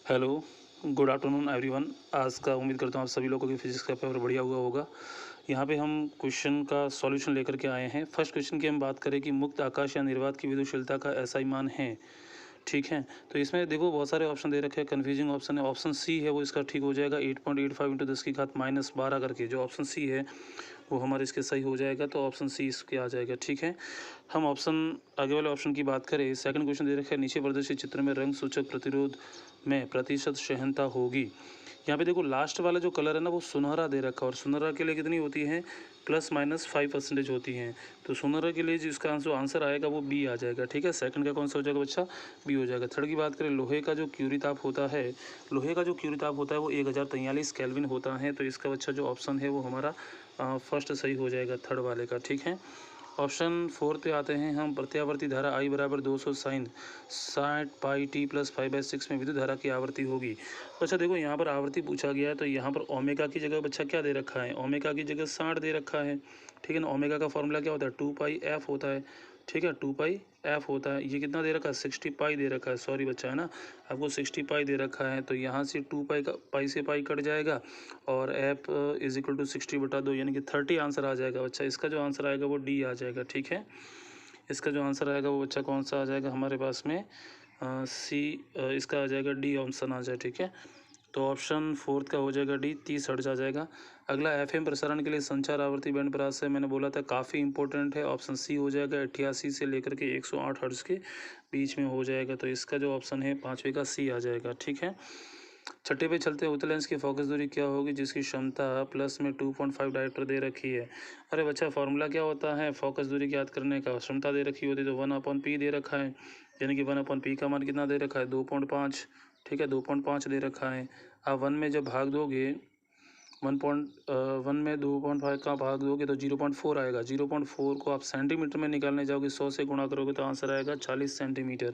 Hello, good afternoon everyone. आज का उम्मीद करता हूँ आप सभी लोगों की फिजिक्स का पेपर बढ़िया हुआ होगा। यहाँ पे हम क्वेश्चन का सॉल्यूशन लेकर के आए हैं। फर्स्ट क्वेश्चन की हम बात करें कि मुक्त आकाश या निर्वात की विद्युतशीलता का एसआई मान है। ठीक है, तो इसमें देखो बहुत सारे ऑप्शन दे रखे हैं, कन्फ्यूजिंग ऑप्शन है। ऑप्शन सी है वो इसका ठीक हो जाएगा, 8.85 इंटू 10⁻12 करके जो ऑप्शन सी है वो हमारे इसके सही हो जाएगा। तो ऑप्शन सी इसके आ जाएगा। ठीक है, हम ऑप्शन आगे वाले ऑप्शन की बात करें। सेकंड क्वेश्चन दे रखा है, नीचे प्रदर्शित चित्र में रंग सूचक प्रतिरोध में प्रतिशत सहनता होगी। यहाँ पे देखो लास्ट वाला जो कलर है ना वो सुनहरा दे रखा है, और सुनहरा के लिए कितनी होती है, ±5% होती हैं। तो सुनहरा के लिए जिसका आंसर आएगा वो बी आ जाएगा। ठीक है, सेकंड का कौन सा हो जाएगा बच्चा, बी हो जाएगा। थर्ड की बात करें, लोहे का जो क्यूरीताप होता है, लोहे का जो क्यूरीताप होता है वो 1043 केल्विन होता है। तो इसका बच्चा जो ऑप्शन है वो हमारा फर्स्ट सही हो जाएगा, थर्ड वाले का। ठीक है, ऑप्शन 4 पे आते हैं हम। प्रत्यावर्ती धारा I बराबर 200 साइन 60πt + 5/6 में विद्युत धारा की आवृत्ति होगी। तो अच्छा देखो यहाँ पर आवृत्ति पूछा गया है, तो यहाँ पर ओमेगा की जगह बच्चा क्या दे रखा है, ओमेगा की जगह 60 दे रखा है। ठीक है ना, ओमेगा का फॉर्मूला क्या होता है, 2πf होता है। ठीक है, 2πf होता है। ये कितना दे रखा है, 60π दे रखा है। सॉरी बच्चा, है ना, आपको 60π दे रखा है। तो यहाँ से 2π का पाई से पाई कट जाएगा और f = 60/2 यानी कि 30 आंसर आ जाएगा बच्चा। इसका जो आंसर आएगा वो डी आ जाएगा। ठीक है, इसका जो आंसर आएगा वो बच्चा कौन सा आ जाएगा हमारे पास में, सी, इसका आ जाएगा डी ऑप्शन आ जाए। ठीक है, तो ऑप्शन 4 का हो जाएगा डी, 30 हर्ट्ज आ जाएगा। अगला एफएम प्रसारण के लिए संचार आवृत्ति बैंड परास है, मैंने बोला था काफ़ी इंपॉर्टेंट है। ऑप्शन सी हो जाएगा, 88 से लेकर के 108 हर्ट्ज के बीच में हो जाएगा। तो इसका जो ऑप्शन है पाँचवें का सी आ जाएगा। ठीक है, छठे पे चलते हैं। उत्तल लेंस की फोकस दूरी क्या होगी जिसकी क्षमता प्लस में 2.5 डायोप्टर दे रखी है। अरे बच्चा फॉर्मूला क्या होता है फोकस दूरी ज्ञात करने का, क्षमता दे रखी होती तो 1/p दे रखा है, यानी कि 1/p का मान कितना दे रखा है, 2.5। ठीक है, 2.5 दे रखा है। आप 1 में जब भाग दोगे, 1 में 2.5 का भाग दोगे तो 0.4 आएगा। 0.4 को आप सेंटीमीटर में निकालने जाओगे, 100 से गुणा करोगे तो आंसर आएगा 40 सेंटीमीटर।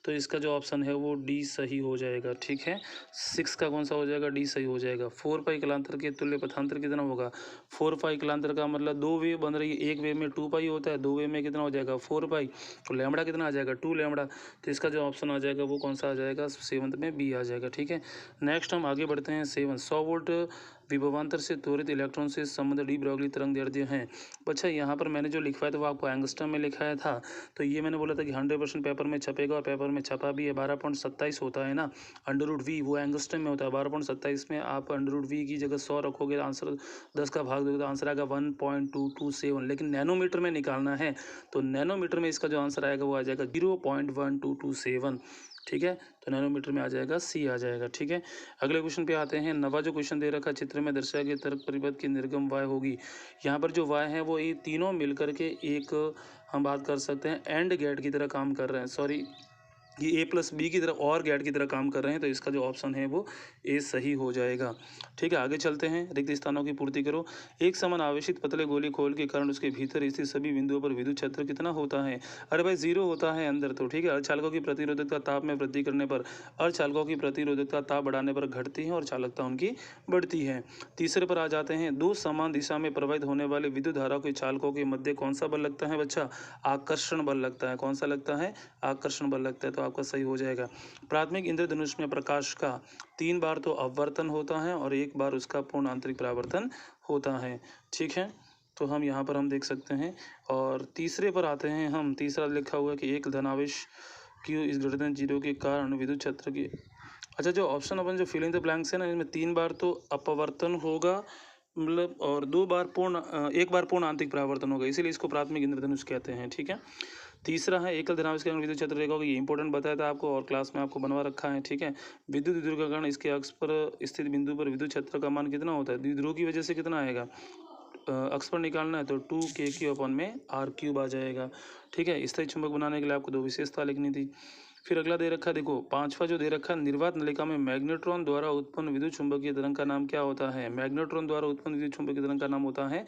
तो इसका जो ऑप्शन है वो डी सही हो जाएगा। ठीक है, 6 का कौन सा हो जाएगा, डी सही हो जाएगा। 4π कलांतर के तुल्य पथांतर कितना होगा, 4π कलांतर का मतलब 2 वेव बन रही है, एक वेव में 2π होता है, 2 वेव में कितना हो जाएगा 4π, तो लैम्बडा कितना आ जाएगा 2 लैम्बडा। तो इसका जो ऑप्शन आ जाएगा वो कौन सा आ जाएगा, 7th में बी आ जाएगा। ठीक है, नेक्स्ट हम आगे बढ़ते हैं। 7 100 वोल्ट विभवांतर से त्वरित इलेक्ट्रॉन से संबंध डी ब्रॉगली तरंग दैर्ध्य हैं। अच्छा यहाँ पर मैंने जो लिखवाया था वो आपको एंगस्ट्रम में लिखाया था। तो ये मैंने बोला था कि 100% पेपर में छपेगा, और पेपर में छपा भी है। 12.27 होता है ना, √v वो एंगस्ट्रम में होता है। 12.27 में आप √v की जगह 100 रखोगे, आंसर 10 का भाग दोगे तो आंसर आएगा 1.227। लेकिन नैनोमीटर में निकालना है तो नैनोमीटर में इसका जो आंसर आएगा वो आ जाएगा 0.1227। ठीक है, तो नैनोमीटर में आ जाएगा, सी आ जाएगा। ठीक है, अगले क्वेश्चन पे आते हैं। नवा जो क्वेश्चन दे रखा चित्र में दर्शाया गया तर्क परिपथ की निर्गम वाय होगी। यहाँ पर जो वाय है वो ये तीनों मिलकर के एक, हम बात कर सकते हैं एंड गेट की तरह काम कर रहे हैं। सॉरी, ये A+B की तरह और गेट की तरह काम कर रहे हैं। तो इसका जो ऑप्शन है वो ए सही हो जाएगा। ठीक है, आगे चलते हैं। रिक्त स्थानों की पूर्ति करो। एक समान आवेशित पतले गोली खोल के कारण उसके भीतर स्थित सभी बिंदुओं पर विद्युत क्षेत्र कितना होता है। अरे भाई 0 होता है अंदर तो। ठीक है, अर्धचालकों की प्रतिरोधकता ताप में वृद्धि करने पर, अर्धचालकों की प्रतिरोधकता ताप बढ़ाने पर घटती है और चालकता उनकी बढ़ती है। तीसरे पर आ जाते हैं। दो समान दिशा में प्रवाहित होने वाले विद्युत धारा के चालकों के मध्य कौन सा बल लगता है बच्चा, आकर्षण बल लगता है। कौन सा लगता है, आकर्षण बल लगता है। तो आपका सही हो जाएगा। प्राथमिक इंद्रधनुष में प्रकाश का 3 बार तो अपवर्तन होता है और 1 बार उसका पूर्ण आंतरिक परावर्तन होता है। ठीक है, तो हम यहाँ पर हम देख सकते हैं। और तीसरे पर आते हैं हम। तीसरा लिखा हुआ है कि एक धनावेश Q > 0 के कारण विद्युत क्षेत्र की, अच्छा जो ऑप्शन अपन जो फिल इन द ब्लैंक्स है ना, इसमें 3 बार तो अपवर्तन होगा, मतलब, और 2 बार पूर्ण, 1 बार पूर्ण आंतरिक परावर्तन होगा, इसीलिए इसको प्राथमिक इंद्रधनुष कहते हैं। ठीक है, तीसरा है एकल धनावेश के कारण विद्युत क्षेत्र रेखा होगी। ये इंपॉर्टेंट बताया था आपको और क्लास में आपको बनवा रखा है। ठीक है, विद्युत द्विध्रुव का कारण इसके अक्ष पर स्थित बिंदु पर विद्युत क्षेत्र का मान कितना होता है, द्विध्रुव की वजह से कितना आएगा, अक्ष पर निकालना है तो 2kq/r³ आ जाएगा। ठीक है, स्थायी चुंबक बनाने के लिए आपको 2 विशेषता लिखनी थी। फिर अगला दे रखा, देखो 5वां जो दे रखा, निर्वात नलिका में मैग्नेट्रॉन द्वारा उत्पन्न विद्युत चुंबकीय तरंग का नाम क्या होता है। मैग्नेट्रॉन द्वारा उत्पन्न विद्युत चुंबकीय तरंग का नाम होता है,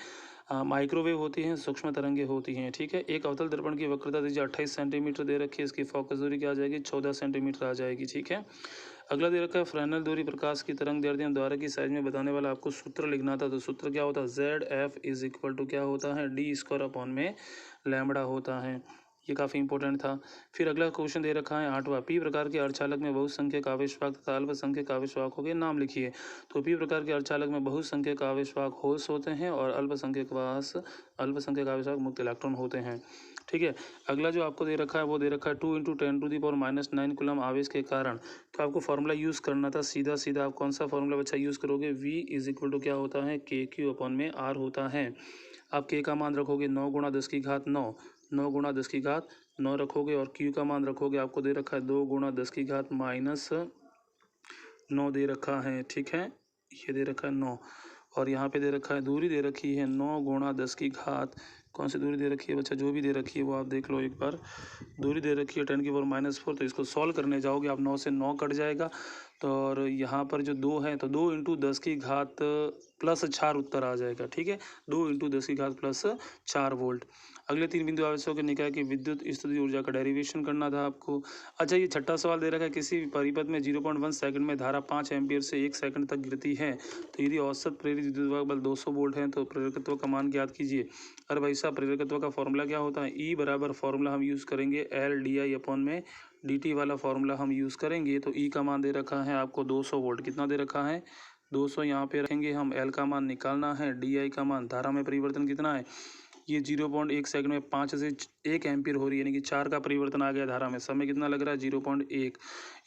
माइक्रोवेव होती हैं, सूक्ष्म तरंगें होती हैं। ठीक है, एक अवतल दर्पण की वक्रता दीजिए 28 सेंटीमीटर दे रखी है, इसकी फोकस दूरी क्या आ जाएगी, 14 सेंटीमीटर आ जाएगी। ठीक है, अगला दे रखा है फ्रेनेल दूरी प्रकाश की तरंग दैर्ध्य द्वारा की साइज में बताने वाला आपको सूत्र लिखना था। तो सूत्र क्या होता है, ZF = क्या होता है, D² में लैम्बडा होता है। ये काफ़ी इंपॉर्टेंट था। फिर अगला क्वेश्चन दे रखा है 8वां, पी प्रकार के अर्धचालक में बहुसंख्यक आवेशवाहक तथा अल्पसंख्यक आवेशवाहकों के नाम लिखिए। तो पी प्रकार के अर्धचालक में बहुसंख्यक आवेशवाहक होल्स होते हैं और अल्पसंख्यक आवेशवाहक मुक्त इलेक्ट्रॉन होते हैं। ठीक है, अगला जो आपको दे रखा है वो दे रखा है 2 × 10⁻⁹ कूलम आवेश के कारण। तो आपको फार्मूला यूज़ करना था, सीधा सीधा आप कौन सा फार्मूला बच्चा यूज़ करोगे, V = क्या होता है, KQ/R होता है। आप K का मान रखोगे 9 × 10⁹ 9 × 10⁹ रखोगे और Q का मान रखोगे, आपको दे रखा है 2 × 10⁻⁹ दे रखा है। ठीक है, ये दे रखा है 9 और यहाँ पे दे रखा है दूरी दे रखी है 9 × 10⁻, कौन सी दूरी दे रखी है बच्चा, जो भी दे रखी है वो आप देख लो एक बार। दूरी दे रखी है 10⁻⁴, तो इसको सॉल्व करने जाओगे आप 9 से 9 कट जाएगा। तो और यहाँ पर जो 2 है तो 2 × 10⁻+4 उत्तर आ जाएगा। ठीक है, 2 × 10⁻+4 वोल्ट। अगले 3 बिंदु आवेशों के निकाय की विद्युत स्थिति ऊर्जा का डेरिवेशन करना था आपको। अच्छा, ये छठा सवाल दे रखा है, किसी परिपथ में 0.1 सेकंड में धारा 5 एम्पीयर से 1 सेकंड तक गिरती है, तो यदि औसत प्रेरित विद्युत बल 200 वोल्ट है तो प्रेरकत्व का मान ज्ञात कीजिए। अरे भाई साहब, प्रेरकत्व का फॉर्मूला क्या होता है, E बराबर फॉर्मूला हम यूज़ करेंगे L/DI/dt वाला फॉर्मूला हम यूज़ करेंगे। तो E का मान दे रखा है आपको 200 वोल्ट, कितना दे रखा है 200, यहाँ पे रखेंगे हम। L का मान निकालना है, DI का मान, धारा में परिवर्तन कितना है, ये 0.1 सेकंड में 5 से 1 एम्पीयर हो रही है, यानी कि 4 का परिवर्तन आ गया धारा में। समय कितना लग रहा है 0.1।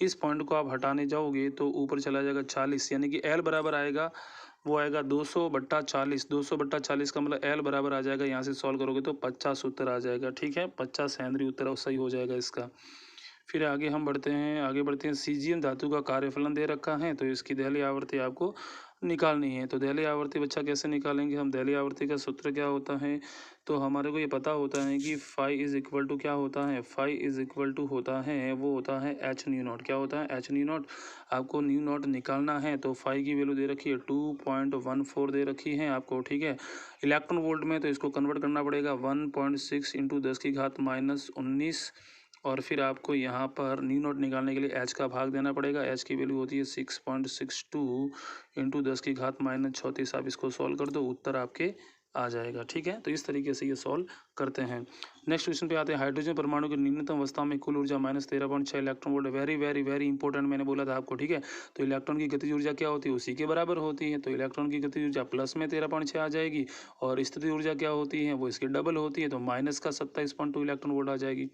इस पॉइंट को आप हटाने जाओगे तो ऊपर चला जाएगा 40, यानी कि L बराबर आएगा, वो आएगा 200/40। 200/40 का मतलब L बराबर आ जाएगा, यहाँ से सॉल्व करोगे तो 50 उत्तर आ जाएगा। ठीक है, 50 हेनरी उत्तर सही हो जाएगा इसका। फिर आगे हम बढ़ते हैं सीजियम धातु का कार्यफलन दे रखा है, तो इसकी दहलीय आवर्ती आपको निकालनी है। तो दहलीय आवर्ती बच्चा कैसे निकालेंगे हम, दहलीय आवर्ती का सूत्र क्या होता है, तो हमारे को ये पता होता है कि φ क्या होता है, φ होता है, वो होता है h/μ0। क्या होता है, h/μ0। आपको μ0 निकालना है, तो फाई की वैल्यू दे रखी है 2.14 दे रखी है आपको। ठीक है, इलेक्ट्रॉन वोल्ट में तो इसको कन्वर्ट करना पड़ेगा 1.6 × 10⁻⁻19 और फिर आपको यहाँ पर μ0 निकालने के लिए h का भाग देना पड़ेगा। h की वैल्यू होती है 6.62 × 10⁻⁻34। आप इसको सॉल्व कर दो, उत्तर आपके आ जाएगा। ठीक है, तो इस तरीके से ये सॉल्व करते हैं। नेक्स्ट क्वेश्चन पे आते हैं, हाइड्रोजन परमाणु की न्यूनतम अवस्था में कुल ऊर्जा -13.6 electron volt. Very very very important, मैंने बोला था आपको। ठीक है, तो इलेक्ट्रॉन की गतिज ऊर्जा क्या होती है, उसी के बराबर होती है। तो इलेक्ट्रॉन की गतिज ऊर्जा प्लस में 13.6 आ जाएगी और स्थितिज ऊर्जा क्या होती है, वो इसकी डबल होती है, तो माइनस का 27.2 इलेक्ट्रॉन वोल्ट आ जाएगी।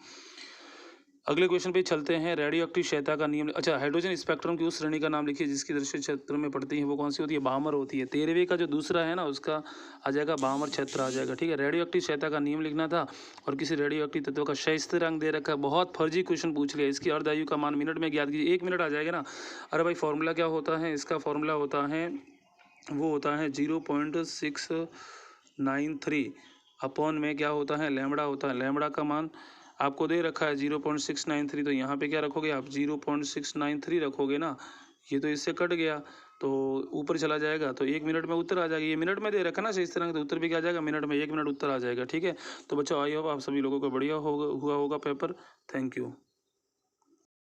अगले क्वेश्चन पे चलते हैं, रेडियो एक्टिव क्षयता का नियम। अच्छा, हाइड्रोजन स्पेक्ट्रम की उस श्रेणी का नाम लिखिए जिसकी दृश्य क्षेत्र में पड़ती है, वो कौन सी होती है, बामर होती है। 13वें का जो दूसरा है ना, उसका आ जाएगा बामर क्षेत्र आ जाएगा। ठीक है, रेडियो एक्टिव क्षयता का नियम लिखना था और किसी रेडियो एक्टिव तत्व का क्षय स्थिरांक दे रखा है। बहुत फर्जी क्वेश्चन पूछ लिया, इसकी अर्धायु का मान मिनट में ज्ञात कीजिए। 1 मिनट आ जाएगा ना। अरे भाई, फॉर्मूला क्या होता है, इसका फॉर्मूला होता है, वो होता है 0.693 अपॉन में क्या होता है, लैम्बडा होता है। लैम्बडा का मान आपको दे रखा है 0.693, तो यहाँ पे क्या रखोगे आप, 0.693 रखोगे ना। ये तो इससे कट गया तो ऊपर चला जाएगा, तो 1 मिनट में उत्तर आ जाएगा। ये मिनट में दे रखा ना इस तरह, तो उत्तर भी क्या आ जाएगा मिनट में, 1 मिनट उत्तर आ जाएगा। ठीक है, तो बच्चों आई होप आप सभी लोगों को बढ़िया हुआ होगा पेपर। Thank you.